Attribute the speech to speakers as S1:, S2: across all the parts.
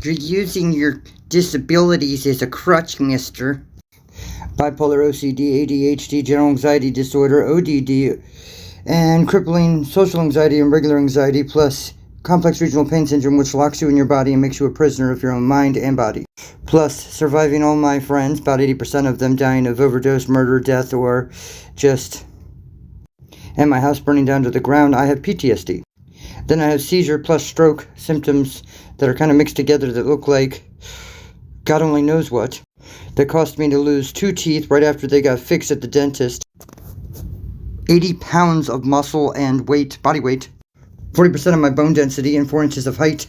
S1: You're using your disabilities as a crutch, mister. Bipolar OCD, ADHD, general anxiety disorder, ODD, and crippling social anxiety and regular anxiety, plus complex regional pain syndrome, which locks you in your body and makes you a prisoner of your own mind and body. Plus, surviving all my friends, about 80% of them dying of overdose, murder, death, or just... and my house burning down to the ground, I have PTSD. Then I have seizure plus stroke symptoms that are kind of mixed together that look like God only knows what. That caused me to lose 2 teeth right after they got fixed at the dentist. 80 pounds of muscle and weight, body weight. 40% of my bone density and 4 inches of height.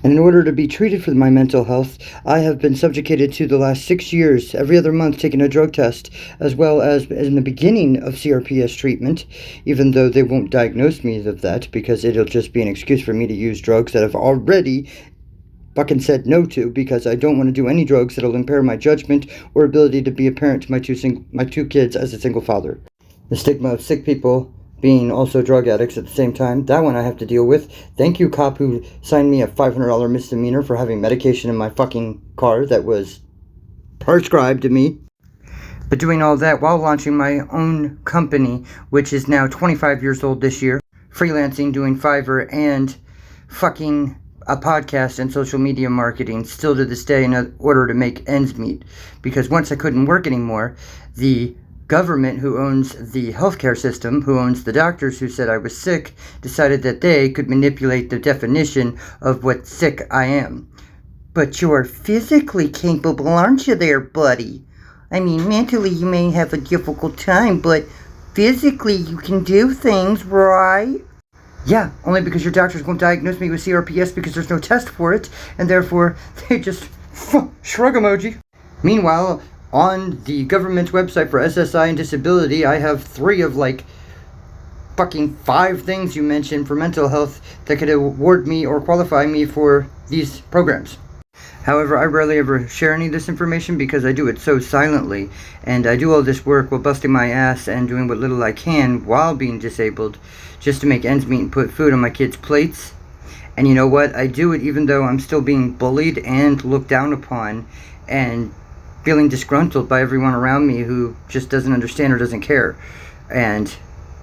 S1: And in order to be treated for my mental health, I have been subjugated to the last 6 years, every other month, taking a drug test, as well as in the beginning of CRPS treatment, even though they won't diagnose me of that, because it'll just be an excuse for me to use drugs that I've already fucking said no to, because I don't want to do any drugs that'll impair my judgment or ability to be a parent to my two kids as a single father. The stigma of sick people being also drug addicts at the same time, that one I have to deal with. Thank you, cop, who signed me a $500 misdemeanor for having medication in my fucking car that was prescribed to me. But doing all that while launching my own company, which is now 25 years old this year, freelancing, doing Fiverr, and fucking a podcast and social media marketing still to this day in order to make ends meet. Because once I couldn't work anymore, the government, who owns the healthcare system, who owns the doctors who said I was sick, decided that they could manipulate the definition of what sick I am. But you're physically capable, aren't you there, buddy? I mean, mentally you may have a difficult time, but physically you can do things, right? Yeah, only because your doctors won't diagnose me with CRPS because there's no test for it, and therefore they just shrug emoji. Meanwhile, on the government's website for SSI and disability, I have 3 of like fucking 5 things you mentioned for mental health that could award me or qualify me for these programs. However, I rarely ever share any of this information because I do it so silently, and I do all this work while busting my ass and doing what little I can while being disabled just to make ends meet and put food on my kids' plates. And you know what? I do it even though I'm still being bullied and looked down upon and feeling disgruntled by everyone around me who just doesn't understand or doesn't care. And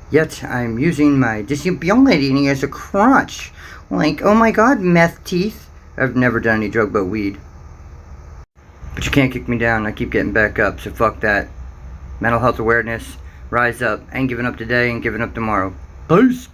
S1: yet I'm using my disability as a crutch. Like, oh my god, meth teeth. I've never done any drug but weed. But you can't kick me down. I keep getting back up, so fuck that. Mental health awareness, rise up. Ain't giving up today, ain't giving up tomorrow. Peace!